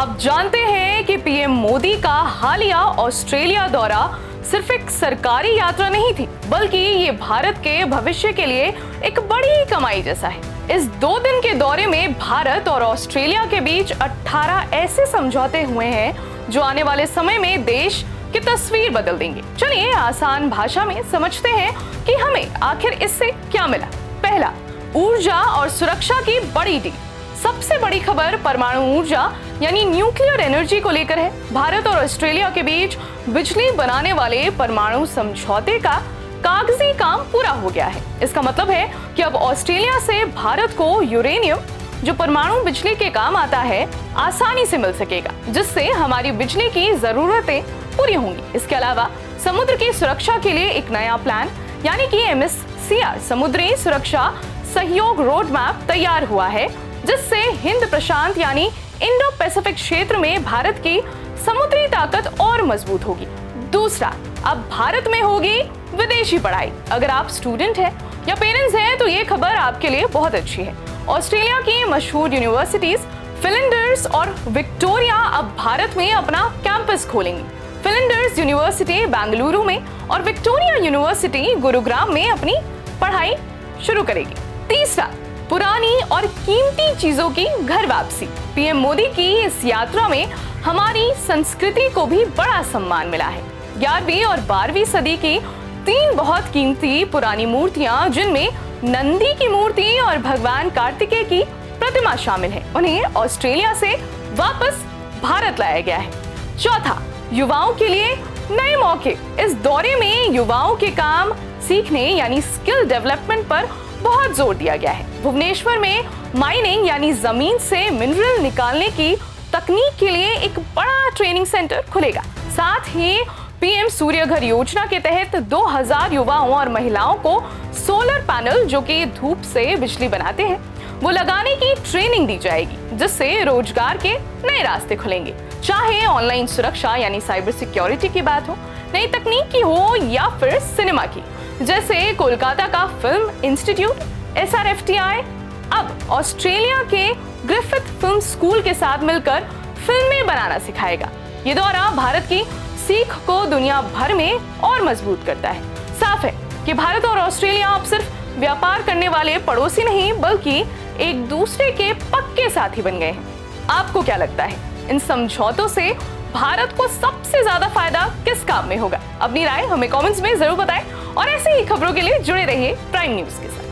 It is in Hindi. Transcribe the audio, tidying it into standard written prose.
आप जानते हैं कि पीएम मोदी का हालिया ऑस्ट्रेलिया दौरा सिर्फ एक सरकारी यात्रा नहीं थी, बल्कि ये भारत के भविष्य के लिए एक बड़ी कमाई जैसा है। इस 2 दिन के दौरे में भारत और ऑस्ट्रेलिया के बीच 18 ऐसे समझौते हुए हैं जो आने वाले समय में देश की तस्वीर बदल देंगे। चलिए आसान भाषा में समझते हैं कि हमें आखिर इससे क्या मिला। पहला, ऊर्जा और सुरक्षा की बड़ी डील। सबसे बड़ी खबर परमाणु ऊर्जा यानी न्यूक्लियर एनर्जी को लेकर है। भारत और ऑस्ट्रेलिया के बीच बिजली बनाने वाले परमाणु समझौते का कागजी काम पूरा हो गया है। इसका मतलब है कि अब ऑस्ट्रेलिया से भारत को यूरेनियम, जो परमाणु बिजली के काम आता है, आसानी से मिल सकेगा, जिससे हमारी बिजली की जरूरतें पूरी होंगी। इसके अलावा समुद्र की सुरक्षा के लिए एक नया प्लान यानी कि MSCR समुद्री सुरक्षा सहयोग रोड मैप तैयार हुआ है, जिससे हिंद प्रशांत यानी इंडो पैसिफिक क्षेत्र में भारत की समुद्री ताकत और मजबूत होगी। दूसरा, अब भारत में होगी विदेशी पढ़ाई। अगर आप स्टूडेंट हैं या पेरेंट्स हैं तो ये खबर आपके लिए बहुत अच्छी है। ऑस्ट्रेलिया की मशहूर यूनिवर्सिटीज फिलिंडर्स और विक्टोरिया अब भारत में अपना कैंपस खोलेंगी। फिलिंडर्स यूनिवर्सिटी बेंगलुरु में और विक्टोरिया यूनिवर्सिटी गुरुग्राम में अपनी पढ़ाई शुरू करेगी। तीसरा, पुरानी और कीमती चीजों की घर वापसी। पीएम मोदी की इस यात्रा में हमारी संस्कृति को भी बड़ा सम्मान मिला है। 11वीं और 12वीं सदी की 3 बहुत कीमती पुरानी मूर्तियां, जिनमें नंदी की मूर्ति और भगवान कार्तिकेय की प्रतिमा शामिल है, उन्हें ऑस्ट्रेलिया से वापस भारत लाया गया है। चौथा, युवाओं के लिए नए मौके। इस दौरे में युवाओं के काम सीखने यानी स्किल डेवलपमेंट पर बहुत जोर दिया गया है। भुवनेश्वर में माइनिंग यानी जमीन से मिनरल निकालने की तकनीक के लिए एक बड़ा ट्रेनिंग सेंटर खुलेगा। साथ ही पीएम सूर्य घर योजना के तहत 2000 युवाओं और महिलाओं को सोलर पैनल, जो कि धूप से बिजली बनाते हैं, वो लगाने की ट्रेनिंग दी जाएगी, जिससे रोजगार के नए रास्ते खुलेंगे। चाहे ऑनलाइन सुरक्षा यानी साइबर सिक्योरिटी की बात हो, नई तकनीक की हो या फिर सिनेमा की, जैसे कोलकाता का फिल्म इंस्टीट्यूट SRFTI अब ऑस्ट्रेलिया के ग्रिफिथ फिल्म स्कूल के साथ मिलकर फिल्में बनाना सिखाएगा। ये दौरा भारत की सीख को दुनिया भर में और मजबूत करता है। साफ है कि भारत और ऑस्ट्रेलिया अब सिर्फ व्यापार करने वाले पड़ोसी नहीं, बल्कि एक दूसरे के पक्के साथी बन गए हैं। आपको क्या लगता है, इन समझौतों से भारत को सबसे ज्यादा फायदा किस काम में होगा? अपनी राय हमें कमेंट्स में जरूर बताएं और ऐसे ही खबरों के लिए जुड़े रहिए प्राइम न्यूज के साथ।